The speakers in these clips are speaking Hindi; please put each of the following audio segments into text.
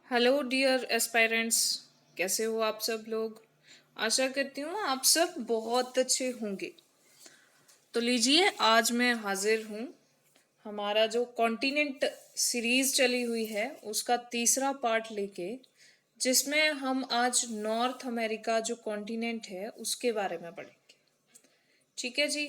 Hello dear aspirants. कैसे हो आप सब लोग? आशा करती हूँ आप सब बहुत अच्छे होंगे। तो लीजिए, आज मैं हाजिर हूँ हमारा जो कॉन्टिनेंट सीरीज चली हुई है उसका तीसरा पार्ट लेके, जिसमें हम आज नॉर्थ अमेरिका जो कॉन्टिनेंट है उसके बारे में पढ़ेंगे। ठीक है जी।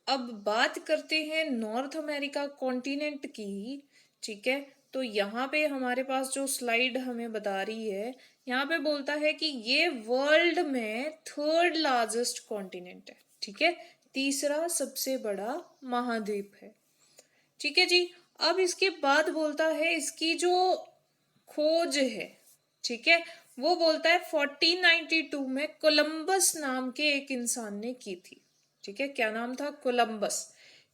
अब बात करते हैं नॉर्थ अमेरिका कॉन्टिनेंट की। ठीक है, तो यहाँ पे हमारे पास जो स्लाइड हमें बता रही है, यहाँ पे बोलता है कि ये वर्ल्ड में थर्ड लार्जेस्ट कॉन्टिनेंट है। ठीक है, तीसरा सबसे बड़ा महाद्वीप है। ठीक है जी। अब इसके बाद बोलता है इसकी जो खोज है, ठीक है, वो बोलता है 1492 में कोलंबस नाम के एक इंसान ने की थी। ठीक है, क्या नाम था? कोलंबस।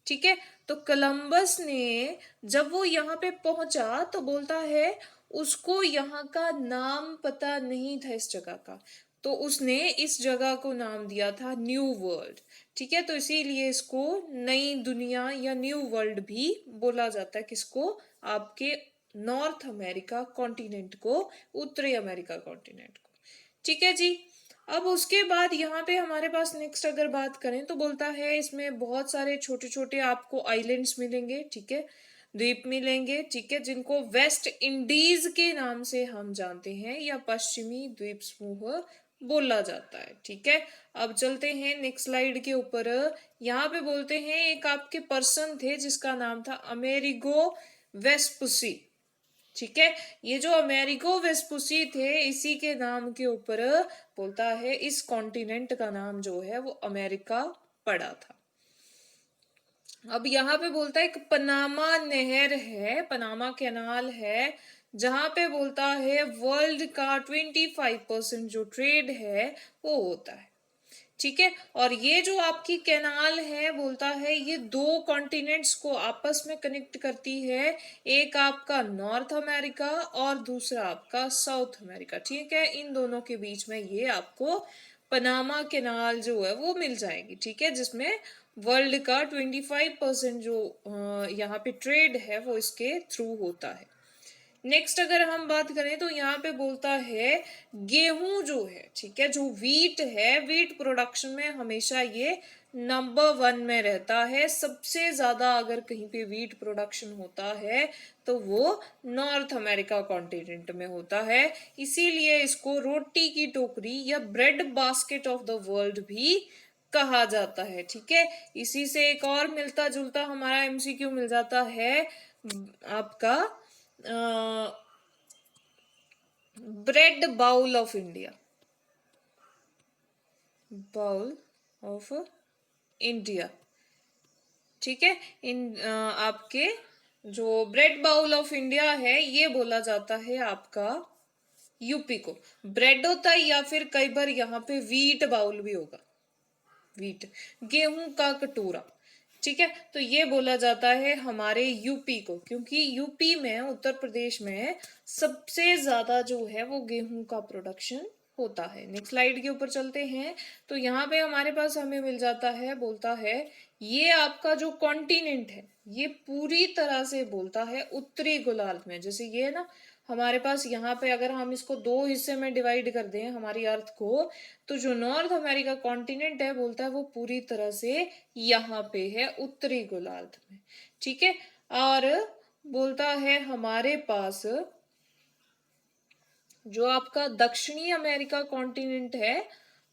ठीक है, तो कोलंबस ने जब वो यहाँ पे पहुंचा तो बोलता है उसको यहाँ का नाम पता नहीं था इस जगह का, तो उसने इस जगह को नाम दिया था न्यू वर्ल्ड। ठीक है, तो इसीलिए इसको नई दुनिया या न्यू वर्ल्ड भी बोला जाता है। किसको? आपके नॉर्थ अमेरिका कॉन्टिनेंट को, उत्तरी अमेरिका कॉन्टिनेंट को। ठीक है जी। अब उसके बाद यहाँ पे हमारे पास नेक्स्ट अगर बात करें तो बोलता है इसमें बहुत सारे छोटे छोटे आपको आइलैंड्स मिलेंगे। ठीक है, द्वीप मिलेंगे। ठीक है, जिनको वेस्ट इंडीज के नाम से हम जानते हैं या पश्चिमी द्वीप समूह बोला जाता है। ठीक है, अब चलते हैं नेक्स्ट स्लाइड के ऊपर। यहाँ पे बोलते हैं एक आपके पर्सन थे जिसका नाम था अमेरिगो वेस्पुसी। ठीक है, ये जो अमेरिगो वेस्पुसी थे इसी के नाम के ऊपर बोलता है इस कॉन्टिनेंट का नाम जो है वो अमेरिका पड़ा था। अब यहाँ पे बोलता है एक पनामा नहर है, पनामा कैनाल है, जहां पे बोलता है वर्ल्ड का 25% जो ट्रेड है वो होता है। ठीक है, और ये जो आपकी कैनाल है बोलता है ये दो कॉन्टिनेंट्स को आपस में कनेक्ट करती है। एक आपका नॉर्थ अमेरिका और दूसरा आपका साउथ अमेरिका। ठीक है, इन दोनों के बीच में ये आपको पनामा कैनाल जो है वो मिल जाएगी। ठीक है, जिसमें वर्ल्ड का 25% जो यहाँ पे ट्रेड है वो इसके थ्रू होता है। नेक्स्ट अगर हम बात करें तो यहाँ पे बोलता है गेहूं जो है, ठीक है, जो वीट है, वीट प्रोडक्शन में हमेशा ये नंबर 1 में रहता है। सबसे ज्यादा अगर कहीं पे वीट प्रोडक्शन होता है तो वो नॉर्थ अमेरिका कॉन्टिनेंट में होता है। इसीलिए इसको रोटी की टोकरी या bread basket of the world भी कहा जाता है। ठीक है, इसी से एक और मिलता जुलता हमारा एमसीक्यू मिल जाता है आपका bread bowl of India. Bowl of India. ठीक है, इन आपके जो ब्रेड बाउल ऑफ इंडिया है ये बोला जाता है आपका यूपी को। ब्रेड होता है या फिर कई बार यहाँ पे वीट बाउल भी होगा, वीट, गेहूं का कटोरा। ठीक है, तो ये बोला जाता है हमारे यूपी को, क्योंकि यूपी में, उत्तर प्रदेश में सबसे ज्यादा जो है वो गेहूं का प्रोडक्शन होता है। नेक्स्ट स्लाइड के ऊपर चलते हैं तो यहाँ पे हमारे पास हमें मिल जाता है, बोलता है ये आपका जो कॉन्टिनेंट है ये पूरी तरह से बोलता है उत्तरी गोलार्ध में। जैसे ये है ना हमारे पास, यहाँ पे अगर हम इसको दो हिस्से में डिवाइड कर दें हमारी अर्थ को, तो जो नॉर्थ अमेरिका कॉन्टिनेंट है बोलता है वो पूरी तरह से यहाँ पे है उत्तरी गोलार्ध में। ठीक है, और बोलता है हमारे पास जो आपका दक्षिणी अमेरिका कॉन्टिनेंट है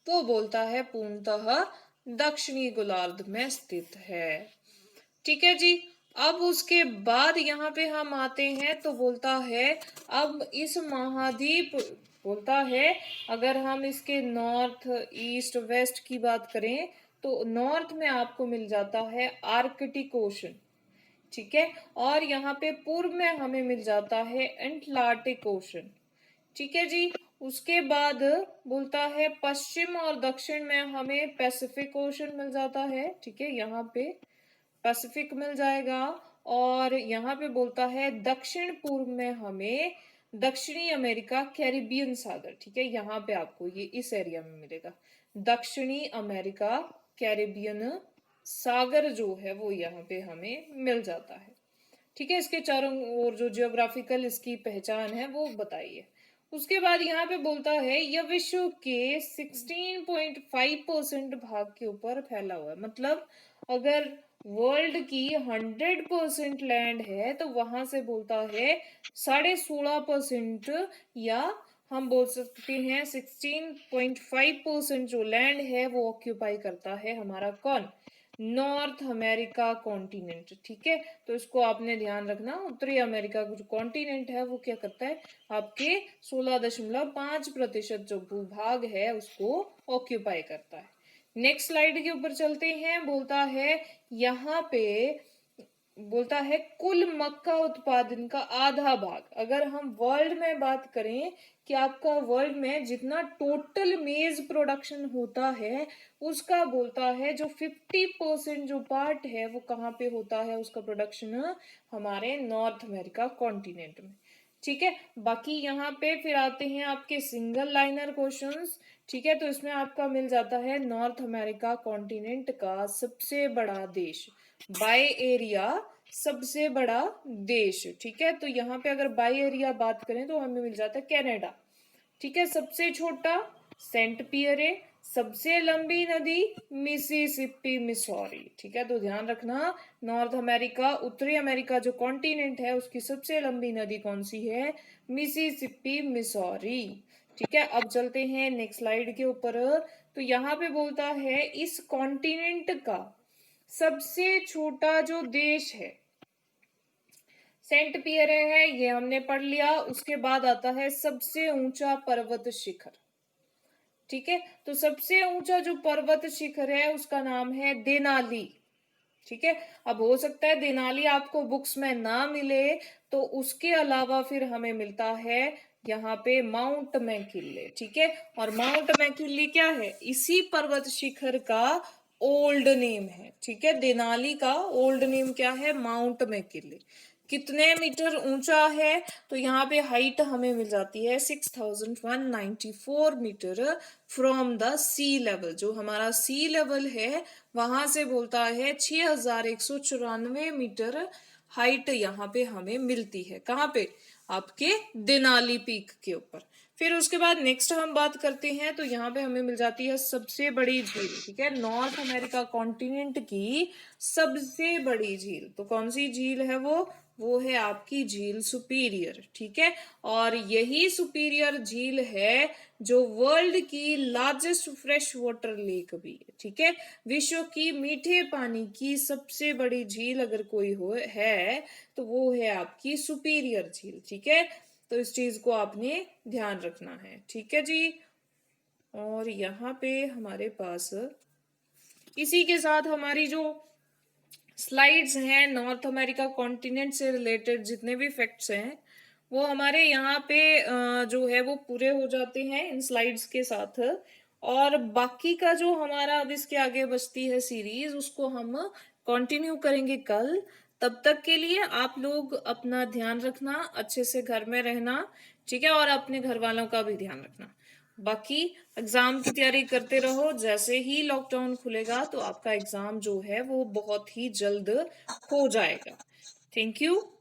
वो बोलता है पूर्णतः दक्षिणी गोलार्ध में स्थित है। ठीक है जी। अब उसके बाद यहाँ पे हम आते हैं तो बोलता है अब इस महाद्वीप, बोलता है अगर हम इसके नॉर्थ ईस्ट वेस्ट की बात करें तो नॉर्थ में आपको मिल जाता है आर्कटिक ओशन। ठीक है, और यहाँ पे पूर्व में हमें मिल जाता है एटलांटिक ओशन। ठीक है जी। उसके बाद बोलता है पश्चिम और दक्षिण में हमें पैसिफिक ओशन मिल जाता है। ठीक है, यहाँ पे पैसिफिक मिल जाएगा। और यहाँ पे बोलता है दक्षिण पूर्व में हमें दक्षिणी अमेरिका कैरिबियन सागर। ठीक है, यहाँ पे आपको ये इस एरिया में मिलेगा दक्षिणी अमेरिका कैरिबियन सागर जो है वो यहाँ पे हमें मिल जाता है। ठीक है, इसके चारों ओर जो जियोग्राफिकल इसकी पहचान है वो बताइए। उसके बाद यहाँ पे बोलता है यह विश्व के 16.5% भाग के ऊपर फैला हुआ है। मतलब अगर वर्ल्ड की 100% लैंड है तो वहां से बोलता है 16.5% या हम बोल सकते हैं 16.5% जो लैंड है वो ऑक्यूपाई करता है हमारा कौन, नॉर्थ अमेरिका कॉन्टिनेंट। ठीक है, तो इसको आपने ध्यान रखना, उत्तरी अमेरिका का जो कॉन्टिनेंट है वो क्या करता है, आपके 16.5% जो भूभाग है उसको ऑक्यूपाई करता है। नेक्स्ट स्लाइड के ऊपर चलते हैं। यहाँ पे बोलता है कुल मक्का उत्पादन का आधा भाग, अगर हम वर्ल्ड में बात करें कि आपका वर्ल्ड में जितना टोटल मेज प्रोडक्शन होता है उसका बोलता है जो 50% जो पार्ट है वो कहाँ पे होता है उसका प्रोडक्शन, हमारे नॉर्थ अमेरिका कॉन्टिनेंट में। ठीक है, बाकी यहाँ पे फिर आते हैं आपके सिंगल लाइनर क्वेश्चंस। ठीक है, तो इसमें आपका मिल जाता है नॉर्थ अमेरिका कॉन्टिनेंट का सबसे बड़ा देश बाय एरिया, सबसे बड़ा देश। ठीक है, तो यहाँ पे अगर बाय एरिया बात करें तो हमें मिल जाता है कनाडा। ठीक है, सबसे छोटा सेंट पियरे, सबसे लंबी नदी मिसिसिपी मिसौरी। ठीक है, तो ध्यान रखना नॉर्थ अमेरिका, उत्तरी अमेरिका जो कॉन्टिनेंट है उसकी सबसे लंबी नदी कौन सी है, मिसिसिपी मिसौरी। ठीक है, अब चलते हैं नेक्स्ट स्लाइड के ऊपर। तो यहाँ पे बोलता है इस कॉन्टिनेंट का सबसे छोटा जो देश है सेंट पियरे है, ये हमने पढ़ लिया। उसके बाद आता है सबसे ऊंचा पर्वत शिखर। ठीक है, तो सबसे ऊंचा जो पर्वत शिखर है उसका नाम है देनाली। ठीक है, अब हो सकता है देनाली आपको बुक्स में ना मिले, तो उसके अलावा फिर हमें मिलता है यहाँ पे माउंट मैकिन्ले। ठीक है, और माउंट मैकिन्ले क्या है, इसी पर्वत शिखर का ओल्ड नेम है। ठीक है, देनाली का ओल्ड नेम क्या है, माउंट मैकिन्ले। कितने मीटर ऊंचा है, तो यहाँ पे हाइट हमें मिल जाती है 6194 metre from the sea level. जो हमारा सी लेवल है वहां से बोलता है 6194 मीटर हाइट यहाँ पे हमें मिलती है। कहाँ पे, आपके देनाली पीक के ऊपर। फिर उसके बाद नेक्स्ट हम बात करते हैं, तो यहाँ पे हमें मिल जाती है सबसे बड़ी झील। ठीक है, नॉर्थ अमेरिका कॉन्टिनेंट की सबसे बड़ी झील, तो कौन सी झील है वो है आपकी झील सुपीरियर। ठीक है, और यही सुपीरियर झील है जो वर्ल्ड की लार्जेस्ट फ्रेश वाटर लेक भी है। ठीक है, विश्व की मीठे पानी की सबसे बड़ी झील अगर कोई है तो वो है आपकी सुपीरियर झील। ठीक है, तो इस चीज को आपने ध्यान रखना है। ठीक है जी, और यहाँ पे हमारे पास इसी के साथ हमारी जो स्लाइड्स हैं नॉर्थ अमेरिका कॉन्टिनेंट से रिलेटेड जितने भी फैक्ट्स हैं वो हमारे यहाँ पे जो है वो पूरे हो जाते हैं इन स्लाइड्स के साथ। और बाकी का जो हमारा अब इसके आगे बचती है सीरीज उसको हम कंटिन्यू करेंगे कल। तब तक के लिए आप लोग अपना ध्यान रखना, अच्छे से घर में रहना। ठीक है, और अपने घर वालों का भी ध्यान रखना। बाकी एग्जाम की तैयारी करते रहो, जैसे ही लॉकडाउन खुलेगा तो आपका एग्जाम जो है वो बहुत ही जल्द हो जाएगा। Thank you.